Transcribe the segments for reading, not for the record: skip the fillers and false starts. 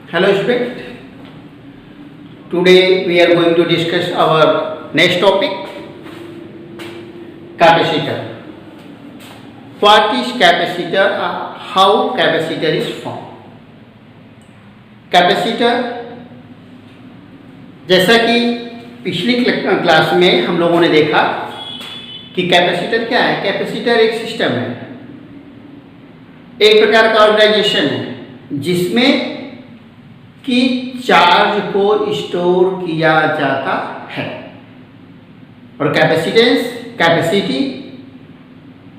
Hello student, today we are going to discuss our next topic, capacitor. What is capacitor? How capacitor is formed? Capacitor, जैसा कि पिछली class में हम लोगों ने देखा कि कैपेसिटर क्या है। कैपेसिटर एक सिस्टम है, एक प्रकार का ऑर्गेनाइजेशन है जिसमें कि चार्ज को स्टोर किया जाता है। और capacitance, capacity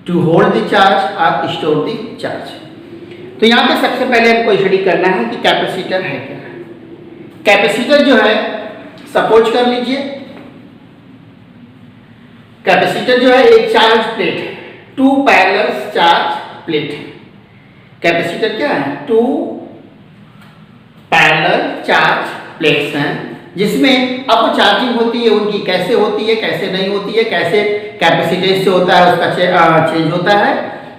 to hold the charge और स्टोर द चार्ज। तो यहाँ पे सबसे पहले हमको स्टडी करना है कि कैपेसिटर है क्या। कैपेसिटर जो है, सपोज कर लीजिए कैपेसिटर जो है एक चार्ज प्लेट है, टू पैरेलल चार्ज प्लेट है। कैपेसिटर क्या है? टू पैरेलल चार्ज प्लेट्स हैं जिसमें अब चार्जिंग होती है उनकी, कैसे होती है कैसे नहीं होती है, कैसे कैपेसिटेंस से होता है उसका चेंज होता है,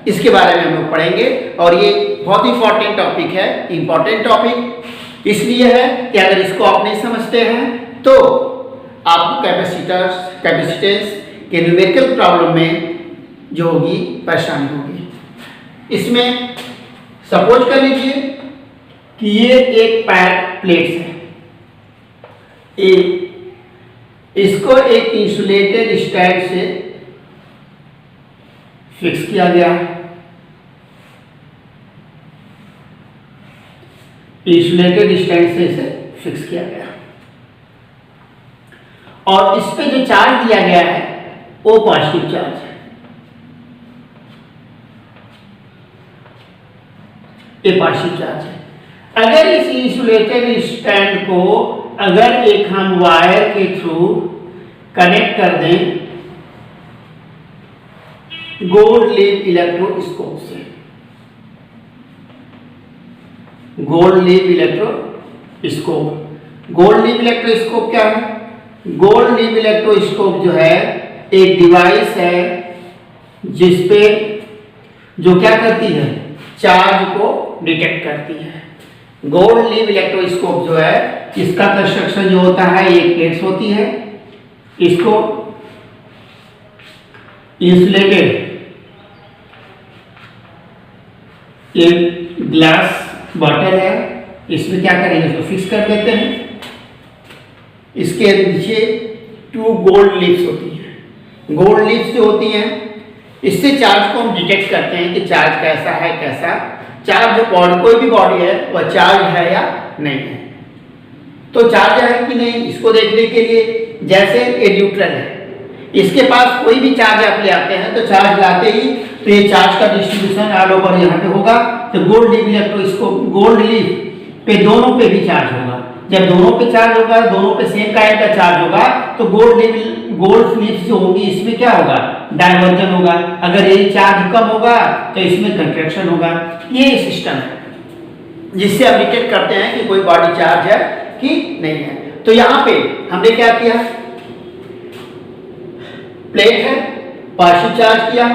इसके बारे में हम लोग पढ़ेंगे। और ये बहुत इंपॉर्टेंट टॉपिक है। इंपॉर्टेंट टॉपिक इसलिए है कि अगर इसको आप नहीं समझते हैं तो आपको कैपेसिटेंस के न्यूमेरिकल प्रॉब्लम में जो होगी परेशानी होगी। इसमें सपोज कर लीजिए कि ये एक प्लेट्स है, इसको एक इंसुलेटेड स्टैंड से फिक्स किया गया है। इंसुलेटेड स्टैंड से इसे फिक्स किया गया और इस पे जो चार्ज दिया गया है वो पॉजिटिव चार्ज है। ये पॉजिटिव चार्ज है। अगर इस इंसुलेटेड स्टैंड को अगर एक हम वायर के थ्रू कनेक्ट कर दें गोल्ड लीफ इलेक्ट्रोस्कोप से, gold leaf electroscope. Gold leaf electroscope क्या है? गोल्ड लीफ इलेक्ट्रोस्कोप जो है एक डिवाइस है जिसपे जो क्या करती है, चार्ज को डिटेक्ट करती है। गोल्ड लीफ इलेक्ट्रोस्कोप जो है इसका कंस्ट्रक्शन जो होता है, एक प्लेट्स होती है, इसको इंसुलेटेड एक ग्लास बॉटल है, इसमें क्या करेंगे, इसको फिक्स कर देते हैं। इसके नीचे टू गोल्ड लीफ्स होती हैं। गोल्ड लीफ्स जो होती हैं इससे चार्ज को हम डिटेक्ट करते हैं कि चार्ज कैसा है, कैसा चार्ज बॉडी, कोई भी बॉडी है वह चार्ज है या नहीं है। तो चार्ज है कि नहीं इसको देखने के लिए, जैसे ये न्यूट्रल है, इसके पास कोई भी चार्ज आप ले आते हैं तो चार्ज लाते ही तो ये चार्ज का डिस्ट्रीब्यूशन ऑल ओवर यहाँ पे होगा। तो gold leaf electroscope, gold leaf पे दोनों पे भी चार्ज होगा। जब दोनों पे चार्ज होगा, दोनों पे सेम काइंड का चार्ज होगा तो गोल्ड लीफ जो होगी इसमें क्या होगा, डायवर्जन होगा। अगर ये चार्ज कम होगा तो इसमें कंट्रैक्शन होगा। ये सिस्टम है जिससे हम डिटेक्ट करते हैं कि कोई बॉडी चार्ज है कि नहीं है। तो यहाँ पे हमने क्या किया, प्लेट है, पार्शियल चार्ज किया,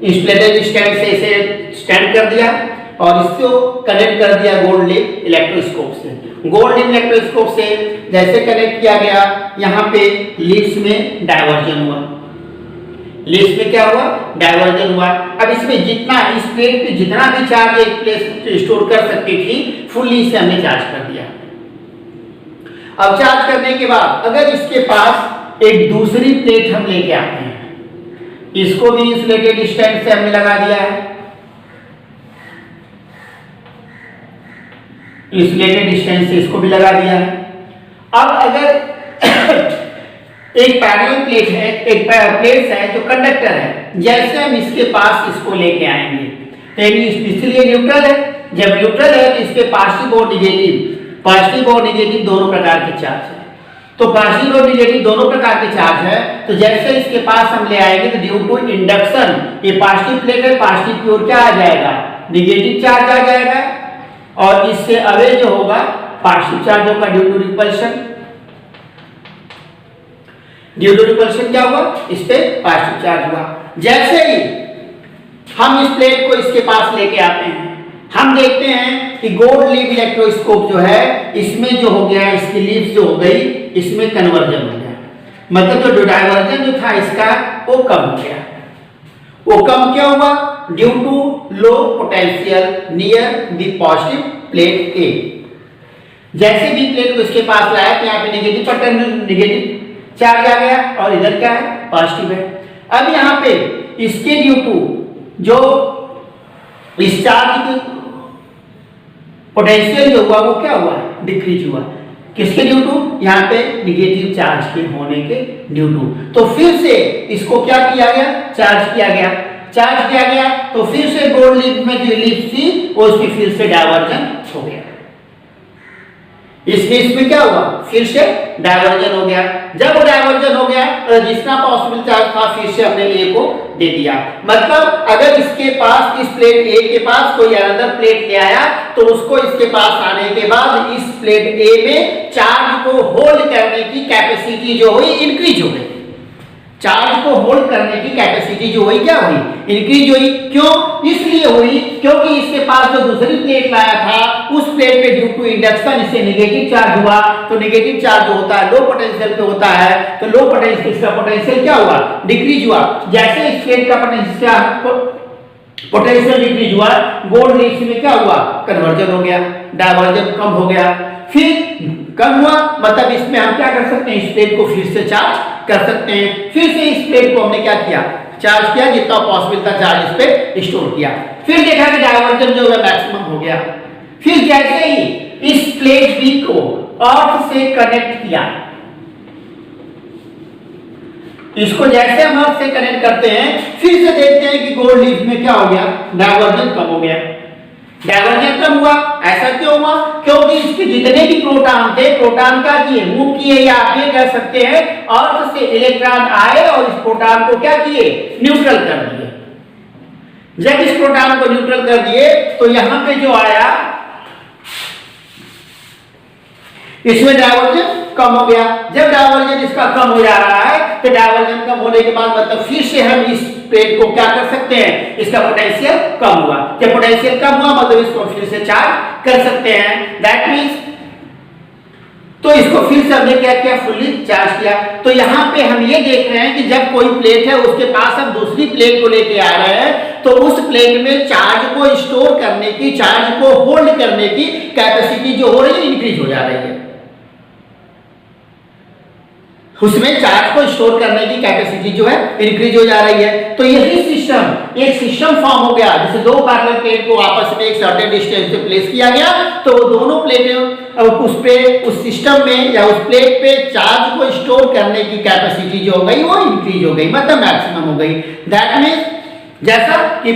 इंसुलेटेड स्टैंड से इसे स्टैंड कर दिया और इसको कनेक्ट कर दिया गोल्ड लीफ इलेक्ट्रोस्कोप से। गोल्ड लीफ इलेक्ट्रोस्कोप से जैसे कनेक्ट किया गया, यहाँ पे लीफ्स में डायवर्जन हुआ। लीफ्स में क्या हुआ, डायवर्जन हुआ। अब इसमें जितना, इस प्लेट पे जितना भी चार्ज एक प्लेट स्टोर कर सकती थी फुल्ली इसे हमने चार्ज कर दिया। अब चार्ज करने के बाद अगर इसके पास एक दूसरी प्लेट हम लेके आते हैं, इसको भी इंसुलेटेड स्टैंड से हमने लगा दिया है, इंसुलेटेड स्टैंड से इसको भी लगा दिया है। अब अगर एक पैरेलल प्लेट है, एक प्लेट है जो कंडक्टर है, जैसे हम इसके पास इसको लेके आएंगे तो इसलिए न्यूट्रल है। जब न्यूट्रल है तो इसके पॉजिटिव और निगेटिव दोनों प्रकार के चार्ज है। तो पॉजिटिव और निगेटिव दोनों प्रकार के चार्ज है, तो जैसे इसके पास हम ले आएंगे तो ड्यू टू इंडक्शन ये पॉजिटिव प्लेट है, पॉजिटिव की ओर क्या आ जाएगा, निगेटिव चार्ज आ जाएगा और इससे अवे जो होगा पॉजिटिव चार्ज होगा due to repulsion. Due to repulsion क्या हुआ, इस पे पॉजिटिव चार्ज हुआ। जैसे ही हम इस प्लेट को इसके पास लेके आते हैं, हम देखते हैं कि गोल्ड लीफ इलेक्ट्रोस्कोप जो है इसमें जो हो गया, इसकी लीफ जो हो गई, इसमें कन्वर्जन हो गया, मतलब जो डायवर्जन जो था इसका वो कम हो गया। वो कम क्या हुआ? Due to low potential near the positive plate A. जैसे भी प्लेट को इसके पास लाया तो यहाँ पे नेगेटिव चार्ज आ गया और इधर क्या है? पॉजिटिव है। अब यहाँ पे इसके ड्यू टू जो इस चार्ज की पोटेंशियल जो हुआ वो क्या हुआ? डिक्रीज हुआ। किसके ड्यू टू? यहाँ पे निगेटिव चार्ज के होने के ड्यू टू। तो फिर से इसको क्या किया गया? चार्ज किया गया। चार्ज किया गया तो फिर से गोल्ड लीफ में जो लीफ थी वो उसकी फिर से डायवर्जन हो गया। इस केस में क्या हुआ? फिर से डायवर्जन हो गया। जब वो डायवर्जन हो गया तो जितना पॉसिबल चार्ज था फिर से हमने ए को दे दिया। मतलब अगर इसके पास, इस प्लेट ए के पास कोई अनदर प्लेट ले आया तो उसको इसके पास आने के बाद इस प्लेट ए में चार्ज को होल्ड करने की कैपेसिटी जो हुई इंक्रीज हो गई। चार्ज को होल्ड करने की कैपेसिटी जो हुई क्या हुई? इंक्रीज हुई। क्यों? इसलिए हुई क्योंकि इसके पास जो दूसरी प्लेट लाया था उस प्लेट पे ड्यू टू इंडक्शन इससे नेगेटिव चार्ज हुआ। तो नेगेटिव चार्ज जो होता है लो पोटेंशियल पे होता है, तो लो पोटेंशियल, इसका पोटेंशियल क्या हुआ? डिक्रीज हुआ। जैसे इस प्लेट का पोटेंशियल डिक्रीज हुआ, गोल्ड लीफ में क्या हुआ? कन्वर्जन हो गया, डायवर्जन कम हो गया। फिर कम हुआ मतलब इसमें हम क्या कर सकते हैं? इस प्लेट को फिर से चार्ज कर सकते हैं। फिर से इस प्लेट को हमने क्या किया? चार्ज किया, जितना पॉसिबल था चार्ज इस पे स्टोर किया। फिर देखा कि डायवर्जन जो है मैक्सिमम हो गया। फिर जैसे ही इस प्लेट बी को अर्थ से कनेक्ट किया, इसको जैसे हम अर्थ से कनेक्ट करते हैं फिर से देखते हैं कि गोल्ड लीफ में क्या हो गया? डायवर्जन कम हो गया। डायवर्जन कम हुआ। ऐसा क्यों हुआ? क्योंकि इसके जितने भी प्रोटॉन थे, प्रोटॉन क्या किए? मूव किए, या आप ये कह सकते हैं अर्थ से इलेक्ट्रॉन आए और इस प्रोटॉन को क्या किए? न्यूट्रल कर दिए। जब इस प्रोटॉन को न्यूट्रल कर दिए तो यहां पे जो आया इसमें डायवर्जन कम हो गया। जब डायवर्जन इसका कम हो जा रहा है तो डायवर्जन कम होने के बाद मतलब फिर से हम इस प्लेट को क्या कर सकते हैं? इसका पोटेंशियल कम हुआ। जब पोटेंशियल कम हुआ मतलब इसको फिर से चार्ज कर सकते हैं। दैट मींस तो इसको फिर से हमने क्या किया? फुल्ली चार्ज किया। तो यहाँ पे हम ये देख रहे हैं कि जब कोई प्लेट है उसके पास हम दूसरी प्लेट को लेके आ रहे हैं तो उस प्लेट में चार्ज को स्टोर करने की, चार्ज को होल्ड करने की कैपेसिटी जो हो रही है इंक्रीज हो जा रही है। उसमें चार्ज को स्टोर करने की कैपेसिटी जो है इंक्रीज हो जा रही है। तो यही सिस्टम, एक सिस्टम फॉर्म हो गया जैसे दो पैरेलल प्लेट को आपस में एक सर्टेन डिस्टेंस पे प्लेस किया गया तो वो दोनों प्लेटें उस पे, उस सिस्टम में या उस प्लेट पे चार्ज को स्टोर करने की कैपेसिटी जो हो गई वो इंक्रीज हो गई, मतलब मैक्सिमम हो गई। दैट मीन्स जैसा कि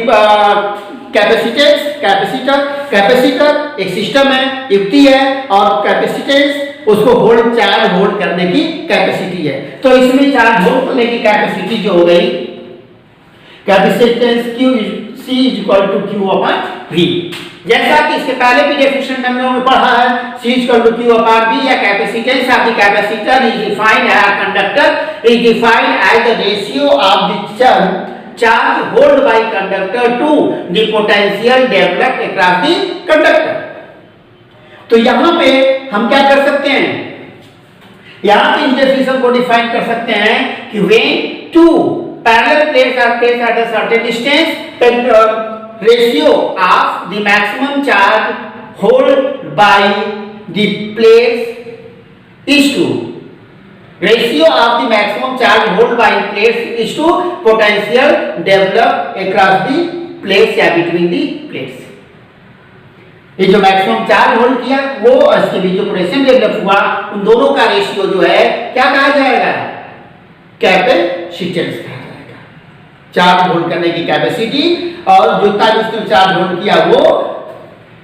कैपेसिटर एक सिस्टम है, युक्ति है, और कैपेसिटेंस उसको चार्ज होल्ड करने की कैपेसिटी है। तो इसमें चार्ज होल्ड करने की कैपेसिटी जो हो गई कैपेसिटेंस Q C = Q/V। जैसा कि इसके पहले भी डेफिनेशन हम लोगों ने पढ़ा है, C = Q/V या capacitance of the capacitor is defined as conductor is defined as the ratio of the charge hold by conductor to the potential developed across the conductor. तो यहां पे हम क्या कर सकते हैं? यहां पे इस डेफिनेशन को डिफाइन कर सकते हैं कि when two parallel plates are placed at a certain distance, the ratio of the maximum charge hold by the plates is to ratio of the maximum charge held by plates is to potential developed across the plates या between the plates। ये जो maximum charge hold किया वो इसके बीच जो potential develop हुआ उन दोनों का रेशियो जो है क्या कहा जाएगा? कैपेसिटेंस कहा जाएगा। चार्ज होल्ड करने की कैपेसिटी और जितना उसने चार्ज होल्ड किया वो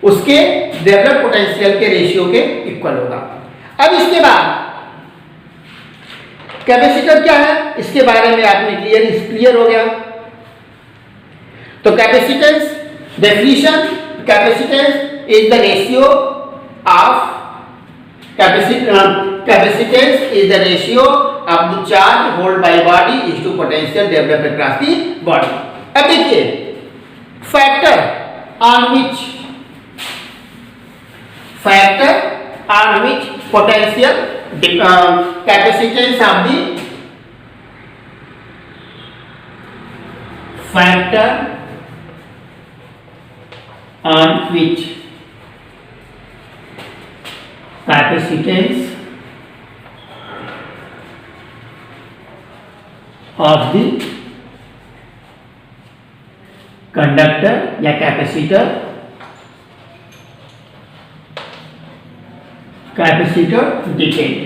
उसके डेवलप पोटेंशियल के रेशियो के इक्वल होगा। अब इसके बाद कैपेसिटर क्या है इसके बारे में आपने क्लियर हो गया। तो capacitance definition, capacitance is the ratio of capacitance is the ratio of the charge hold by body is to potential developed across the body. अब देखिए factor on which factor on which potential capacitance of the factor on which capacitance of the conductor या capacitor detect.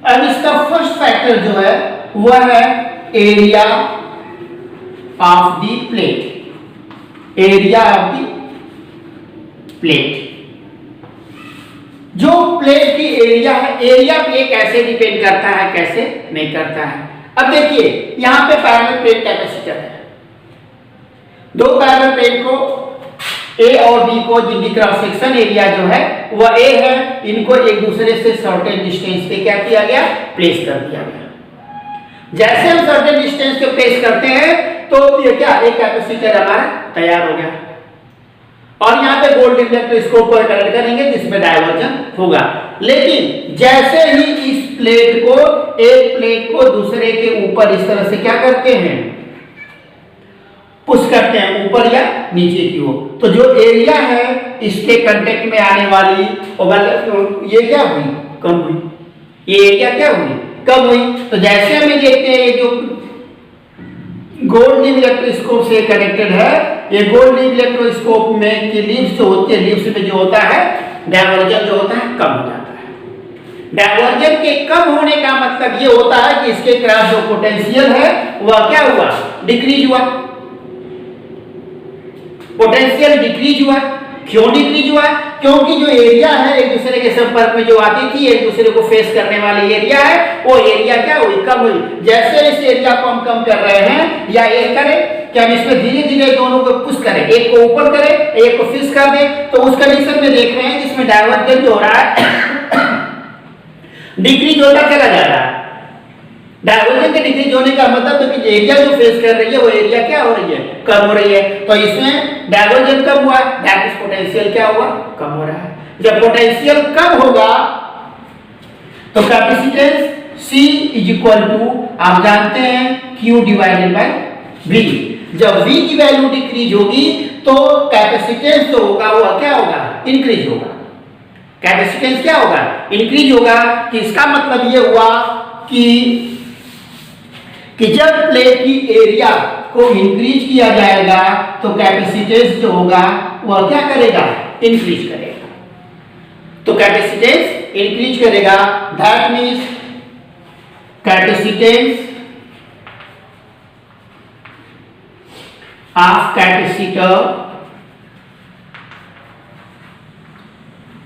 अब इसका first factor जो है वह है area of the plate. Area of the plate, जो प्लेट की एरिया है, एरिया पे कैसे डिपेंड करता है, कैसे नहीं करता है। अब देखिए यहां पे पैरेलल प्लेट कैपेसिटर है, दो पैरेलल प्लेट को ए और बी को जिनकी क्रॉस सेक्शन एरिया जो है वह ए है, इनको एक दूसरे से सर्टेन डिस्टेंस पे क्या किया गया, प्लेस कर दिया गया। जैसे हम सर्टेन डिस्टेंस पे प्लेस करते हैं तो ये क्या, एक कैपेसिटर हमारा तैयार हो गया। और यहाँ पे गोल्ड इलेक्ट्रोस्कोप को कनेक्ट करेंगे जिसमें डायवर्जन होगा। लेकिन जैसे ही इस प्लेट को, एक प्लेट को दूसरे के ऊपर इस तरह से क्या करते हैं, पुश करते हैं ऊपर या नीचे की ओर, तो जो एरिया है इसके कांटेक्ट में आने वाली ये क्या हुई, कम हुई। ये एरिया क्या हुई, कम हुई। तो जैसे हमें देखते हैं ये जो गोल्ड इलेक्ट्रोस्कोप से कनेक्टेड है, ये गोल्ड इलेक्ट्रोस्कोप में की लीव्स जो होती है, लीव्स में जो होता है डायवर्जन जो होता है कम हो जाता है। डायवर्जन के कम होने का मतलब ये होता है कि इसके क्रॉस जो पोटेंशियल है वह क्या हुआ, डिक्रीज हुआ। पोटेंशियल डिक्रीज हुआ। क्यों डिक्रीज हुआ, क्योंकि जो एरिया है एक दूसरे के संपर्क में जो आती थी, एक दूसरे को फेस करने वाली एरिया है, वो एरिया क्या हुई, कम हुई। जैसे इस एरिया को हम कम कर रहे हैं या एक करें कि हम इसमें धीरे धीरे दोनों को पुश करें, एक को ऊपर करें एक को फिक्स कर दें, तो उस कंडीशन में देख रहे हैं जिसमें डायवर्जन जो हो रहा है डिक्रीज होता चला जा रहा है। डायवर्जन के डिक्रीज होने का मतलब है कि एरिया जो फेस कर रही है वो एरिया क्या हो रही है, कम हो रही है। तो इसमें डायवर्जन कम हुआ, दैट इज पोटेंशियल क्या हुआ, कम हो रहा है। जब पोटेंशियल कम होगा तो capacitance C is equal to, आप जानते हैं, Q डिवाइडेड बाय V। जब V की वैल्यू डिक्रीज होगी तो कैपेसिटेंस जो होगा वो क्या होगा, इंक्रीज होगा। कैपेसिटेंस क्या होगा, इंक्रीज होगा। कि इसका मतलब ये हुआ कि जब प्लेट की एरिया को इंक्रीज किया जाएगा तो कैपेसिटेंस जो होगा वह क्या करेगा, इंक्रीज करेगा। तो कैपेसिटेंस इंक्रीज करेगा, that means capacitance of capacitor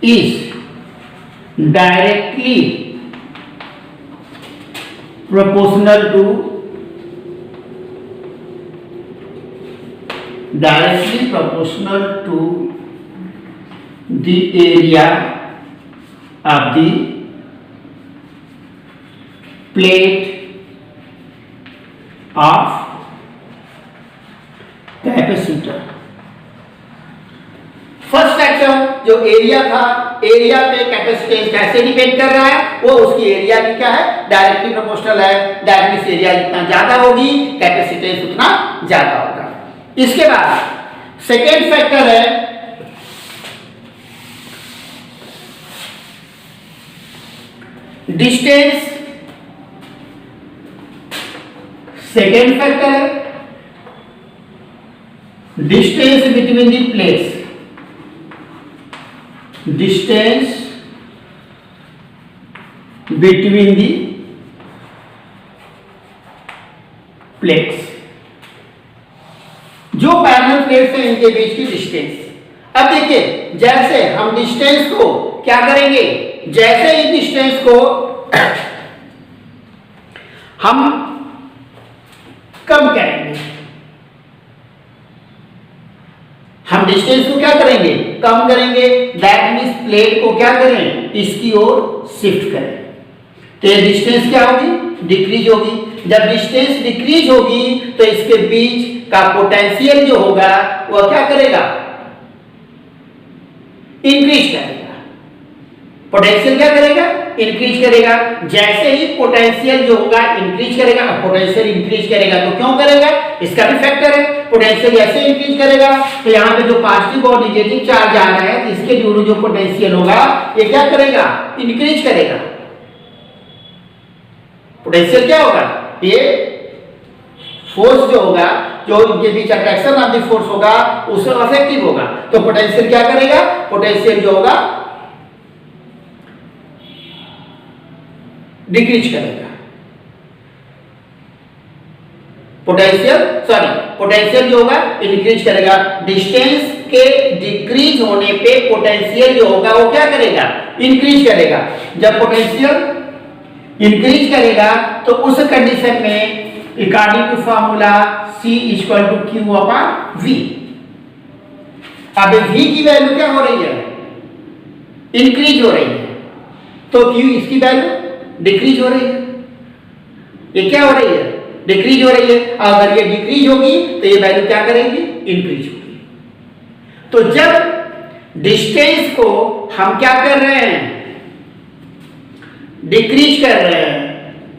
is directly proportional to the area of the plate of capacitor. First factor जो एरिया था, एरिया पे कैपेसिटेंस कैसे डिपेंड कर रहा है, वो उसकी एरिया की क्या है, डायरेक्टली प्रोपोर्शनल है। दैट मींस एरिया जितना ज्यादा होगी कैपेसिटेंस उतना ज्यादा होगा। इसके बाद सेकेंड फैक्टर है डिस्टेंस। सेकेंड फैक्टर है distance between the plates. Distance between the plates, जो पैरेलल प्लेट्स हैं इनके बीच की डिस्टेंस। अब देखिए जैसे हम डिस्टेंस को क्या करेंगे, जैसे ही डिस्टेंस को हम कम करेंगे, हम डिस्टेंस को क्या करेंगे, कम करेंगे। दैट मींस प्लेट को क्या करें, इसकी ओर शिफ्ट करें, तो ये डिस्टेंस क्या होगी, डिक्रीज होगी। जब डिस्टेंस डिक्रीज होगी तो इसके बीच का पोटेंशियल जो होगा वह क्या करेगा, इंक्रीज करेगा। पोटेंशियल क्या करेगा, इंक्रीज करेगा। जैसे ही पोटेंशियल जो होगा इंक्रीज करेगा, पोटेंशियल इंक्रीज करेगा तो क्यों करेगा, इसका भी फैक्टर है। पोटेंशियल जैसे इंक्रीज करेगा तो यहाँ पे जो पॉजिटिव और नेगेटिव चार्ज आ रहा है तो इसके ड्यू जो पोटेंशियल होगा ये क्या करेगा, इंक्रीज करेगा। पोटेंशियल क्या होगा, ये फोर्स जो होगा, जो इनके बीच अट्रैक्शन ऑफ द फोर्स होगा उससे अफेक्टिव होगा। तो पोटेंशियल क्या करेगा, पोटेंशियल जो होगा डिक्रीज करेगा। पोटेंशियल जो होगा इंक्रीज करेगा। डिस्टेंस के डिक्रीज होने पे पोटेंशियल जो होगा वो क्या करेगा, इंक्रीज करेगा। जब पोटेंशियल इंक्रीज करेगा तो उस कंडीशन में according to formula C equal to Q upon V। अब V की वैल्यू क्या हो रही है, इंक्रीज हो रही है, तो Q इसकी वैल्यू डिक्रीज हो रही है। ये क्या हो रही है, डिक्रीज हो रही है। अगर ये डिक्रीज होगी तो ये वैल्यू क्या करेगी, इंक्रीज होगी। तो जब डिस्टेंस को हम क्या कर रहे हैं, डिक्रीज कर रहे हैं,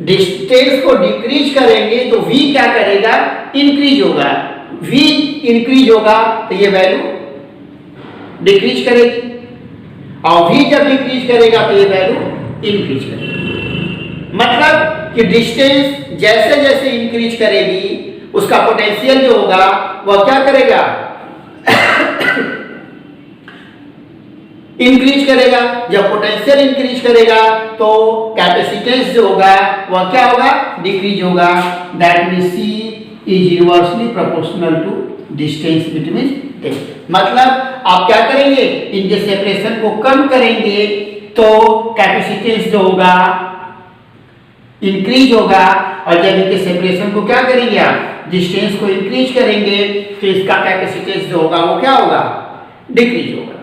डिस्टेंस को डिक्रीज करेंगे तो V क्या करेगा, इंक्रीज होगा। V इंक्रीज होगा तो ये वैल्यू डिक्रीज करेगी, और V जब डिक्रीज करेगा तो ये वैल्यू इंक्रीज करेगी। मतलब कि डिस्टेंस जैसे जैसे इंक्रीज करेगी उसका पोटेंशियल जो होगा वह क्या करेगा, इंक्रीज करेगा। जब पोटेंशियल इंक्रीज करेगा तो कैपेसिटेंस जो होगा वह क्या होगा, डिक्रीज होगा। That means C is inversely proportional to distance between them. मतलब आप क्या करेंगे, इनके सेपरेशन को कम करेंगे तो कैपेसिटेंस जो होगा इंक्रीज होगा, और जब इनके सेपरेशन को क्या करेंगे आप, डिस्टेंस को इंक्रीज करेंगे तो इसका कैपेसिटेंस जो होगा वो क्या होगा, डिक्रीज होगा।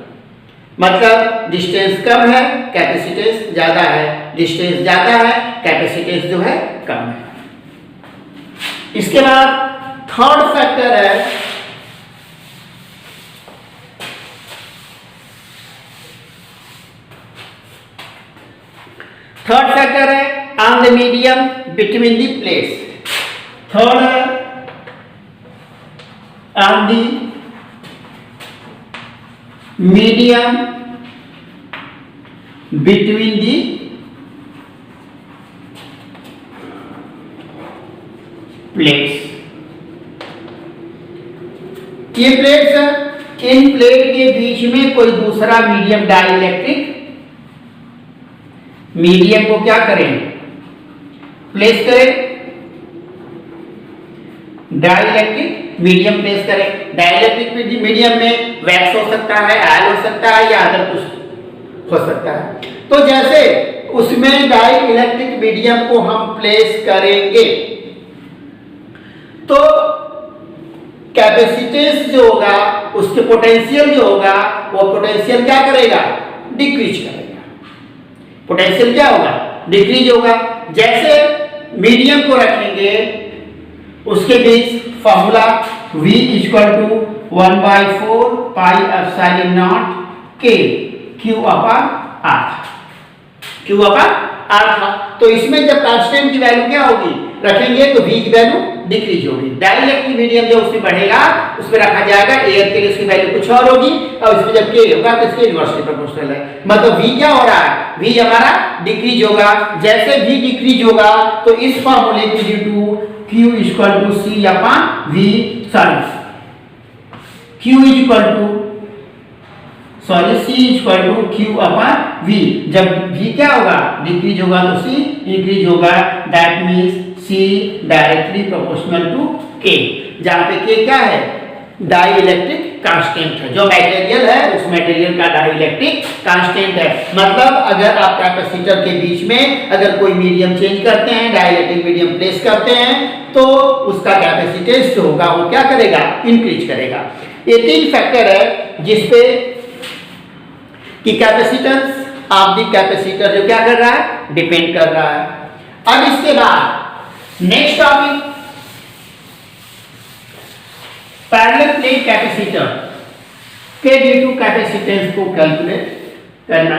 मतलब डिस्टेंस कम है, कैपेसिटेंस ज्यादा है, डिस्टेंस ज्यादा है, कैपेसिटेंस जो है कम है। इसके बाद थर्ड फैक्टर है on the medium between the plates। Third है on the medium between the plates। ये प्लेट्स है, इन प्लेट के बीच में कोई दूसरा मीडियम डाइलेक्ट्रिक मीडियम को क्या करें, प्लेस करें, डाइलेक्ट्रिक मीडियम प्लेस करें। डाइलेक्ट्रिक मीडियम में वैक्स हो सकता है, ऑयल हो सकता है, या अदर कुछ हो सकता है। तो जैसे उसमें डाइलेक्ट्रिक मीडियम को हम प्लेस करेंगे तो कैपेसिटेंस जो होगा, उसके पोटेंशियल जो होगा वो पोटेंशियल क्या करेगा, डिक्रीज करेगा। पोटेंशियल क्या होगा, डिक्रीज होगा। जैसे मीडियम को रखेंगे उसके बीच formula V equal to 1/4 pi epsilon not K Q upon R, Q upon R था। तो इसमें जब कांस्टेंट की वैल्यू क्या होगी, रखेंगे तो V की वैल्यू डिक्रीज होगी। डाइलेक्ट्रिक मीडियम जो उसमें बढ़ेगा उसमें रखा जाएगा, एयर के लिए उसकी वैल्यू कुछ और होगी, और इसमें जब K होगा तो इसके इनवर्सली प्रोपोर्शनल है। मतलब V क्या हो रहा है, V हमारा डिक्रीज होगा। जैसे V डिक्रीज होगा तो इस फार्मूले की due to Q equal to C upon V, Q equal to C equal to Q upon V। जब V क्या होगा, डिक्रीज होगा तो C इंक्रीज होगा। That means C directly proportional to K, जहां पे K क्या है, डाइलेक्ट्रिक कांस्टेंट है। जो मटेरियल है उस मटेरियल का डाइलेक्ट्रिक कांस्टेंट है। मतलब अगर आप कैपेसिटर के बीच में अगर कोई मीडियम चेंज करते हैं, डाइलेक्ट्रिक मीडियम प्लेस करते हैं, तो उसका कैपेसिटेंस जो होगा वो क्या करेगा, इंक्रीज करेगा। ये तीन फैक्टर है जिसपे कि कैपेसिटेंस ऑफ द कैपेसिटर जो क्या कर रहा है, डिपेंड कर रहा है। अब इसके बाद next topic parallel plate capacitor के ड्यू टू कैपेसिटेंस को कैलकुलेट करना।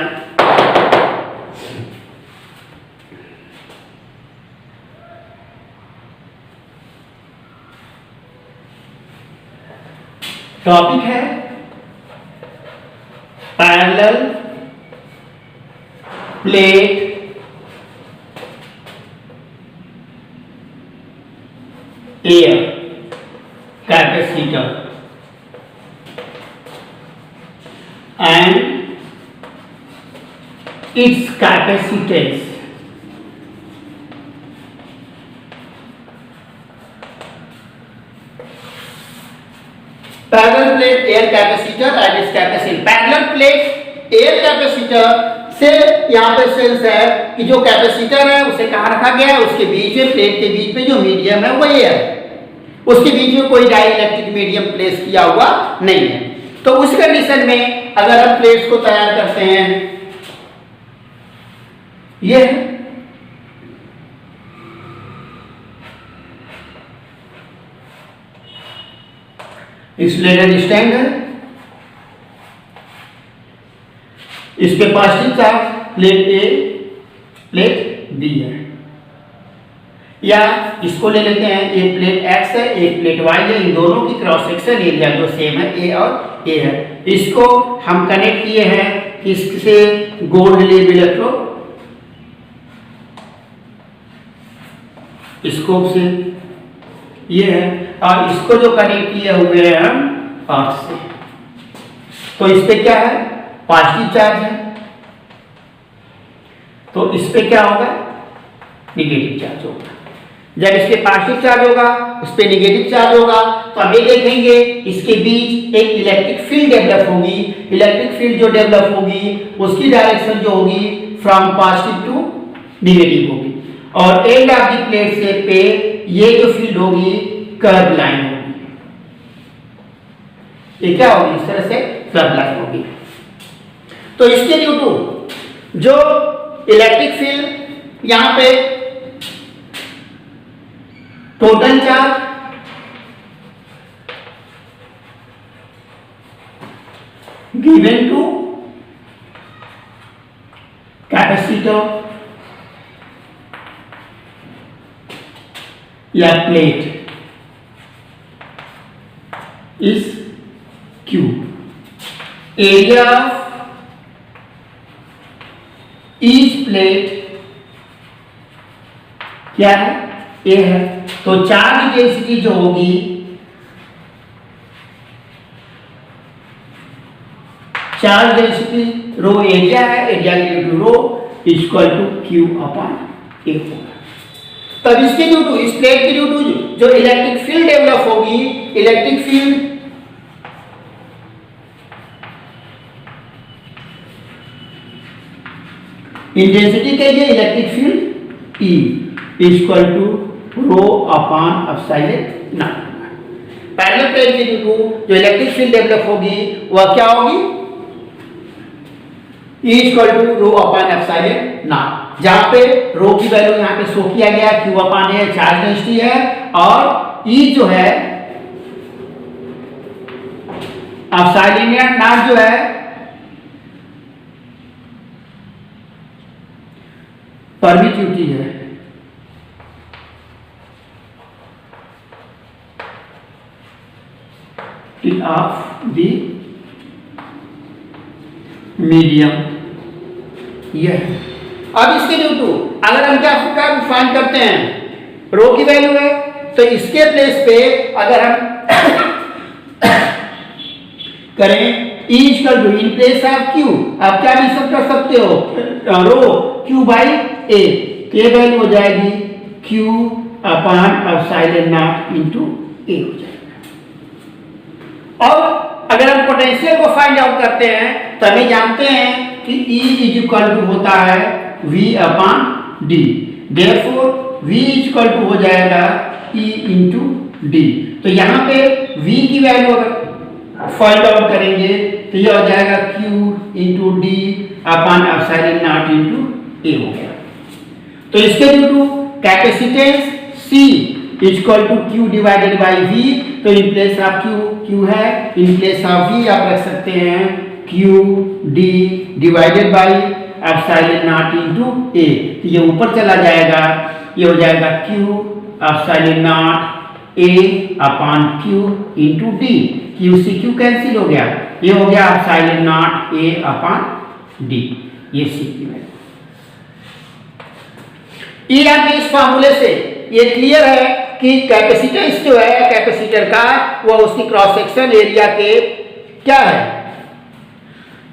टॉपिक है parallel plate air capacitor and its capacitance. Parallel plate air capacitor and its capacitance. Parallel plate air capacitor से यहाँ पे सेंस है कि जो कैपेसिटर है उसे कहाँ रखा गया है, उसके बीच में, प्लेट के बीच में जो मीडियम है वो ये है, उसके बीच में कोई डाइलेक्ट्रिक मीडियम प्लेस किया हुआ नहीं है। तो उस कंडीशन में अगर हम प्लेट्स को तैयार करते हैं, ये इस प्लेट स्टैंड है, इस पे पॉजिटिव चार्ज प्लेट ए प्लेट बी है, या इसको ले लेते हैं, एक प्लेट एक्स है एक प्लेट वाई है, इन दोनों की क्रॉस सेक्शन एरिया जो सेम है ए और ए है। इसको हम कनेक्ट किए हैं किससे, गोल्ड लेब इलेक्ट्रोड स्कोप से, ये है, और इसको जो कनेक्ट किए हुए हैं हम आर्क से। तो इस पे क्या है, पॉजिटिव चार्ज है, तो इस पे क्या होगा, निगेटिव चार्ज होगा। जब इस पे पॉजिटिव चार्ज होगा उस पे निगेटिव चार्ज होगा, तो हम ये देखेंगे इसके बीच एक इलेक्ट्रिक फील्ड डेवलप होगी। इलेक्ट्रिक फील्ड जो डेवलप होगी उसकी डायरेक्शन जो होगी फ्रॉम पॉजिटिव टू निगेटिव होगी, और एंड ऑफ द प्लेट से पे ये जो फील्ड होगी कर्व लाइन होगी। ये क्या होगी, इस तरह से कर्व लाइन होगी। तो इसके ड्यू टू जो इलेक्ट्रिक फील्ड यहां पे total charge given to capacitor या plate is Q, area of each plate क्या है, A है। तो चार्ज डेंसिटी जो होगी चार्ज डेंसिटी रो एरिया है, area into rho equal to Q upon A होगा। तब इसके ड्यू टू, इस प्लेट के ड्यू टू जो इलेक्ट्रिक फील्ड डेवलप होगी, इलेक्ट्रिक फील्ड इंटेंसिटी के लिए electric field E equal to rho upon epsilon naught. Parallel plate के ड्यू टू जो इलेक्ट्रिक फील्ड डेवलप होगी वह क्या होगी, E equal to rho upon epsilon naught, जहां पे रो की वैल्यू यहां पे शो किया गया, Q upon A charge density है, और E जो है एप्सिलॉन नॉट जो है परमिटिविटी है। ऑफ द मीडियम ये है। अब इसके ड्यू टू अगर हम क्या फाइंड करते हैं, रो की वैल्यू है, तो इसके प्लेस पे अगर हम करें E equal to in place of Q, आप क्या भी सब कर सकते हो, रो Q बाई A, के वैल्यू हो जाएगी Q upon epsilon naught into A हो जाएगा। और अगर हम पोटेंशियल को फाइंड आउट करते हैं तो हमें जानते हैं कि E इज इक्वल टू होता है V upon D, therefore V equal to हो जाएगा E इंटू D। तो यहाँ पे V की वैल्यू अगर फाइंड आउट करेंगे तो यह हो जाएगा Q into D upon epsilon naught into A हो गया। तो इसके due to capacitance C is equal to Q divided by V. तो इन प्लेस ऑफ क्यू है, इन प्लेस ऑफ वी आप रख सकते हैं Q D divided by epsilon naught into A. तो ये ऊपर चला जाएगा, ये हो जाएगा Q epsilon naught A upon Q into D. Q से क्यू कैंसिल हो गया, ये हो गया epsilon naught A upon D. ये सी की वैल्यू। ये आपके इस फार्मूले से ये क्लियर है कि कैपेसिटेंस जो है कैपेसिटर का वो उसकी क्रॉस सेक्शन एरिया के क्या है,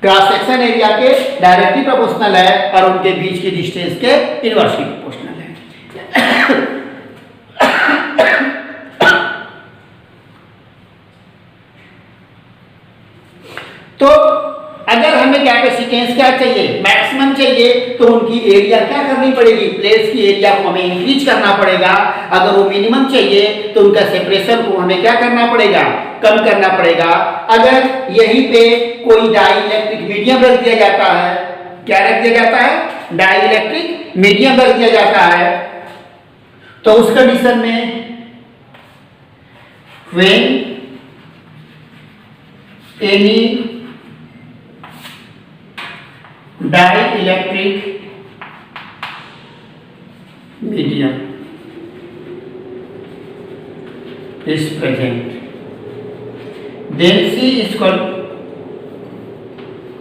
क्रॉस सेक्शन एरिया के डायरेक्टली प्रोपोर्शनल है और उनके बीच की डिस्टेंस के इनवर्सली प्रोपोर्शनल है। तो अगर हमें कैपेसिटेंस क्या चाहिए, मैक्सिमम चाहिए, तो उनकी एरिया क्या करनी पड़ेगी, प्लेट्स की एरिया को हमें इंक्रीज करना पड़ेगा। अगर वो मिनिमम चाहिए तो उनका सेपरेशन को हमें क्या करना पड़ेगा, कम करना पड़ेगा। अगर यहीं पे कोई डाई इलेक्ट्रिक मीडियम रख दिया जाता है, क्या रख दिया जाता है, डाई इलेक्ट्रिक मीडियम रख दिया जाता है, तो उस कंडीशन में when any dielectric medium is present, then C is equal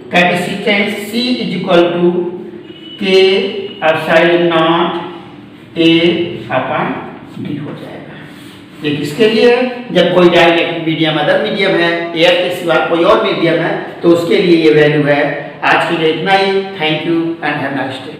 capacitance C is equal to K epsilon naught A upon D हो जाएगा। ये किसके लिए है, जब कोई डाइलेक्ट्रिक मीडियम अदर मीडियम है, एयर के सिवा कोई और मीडियम है, तो उसके लिए ये वैल्यू है। आज के लिए इतना ही। Thank you and have nice day.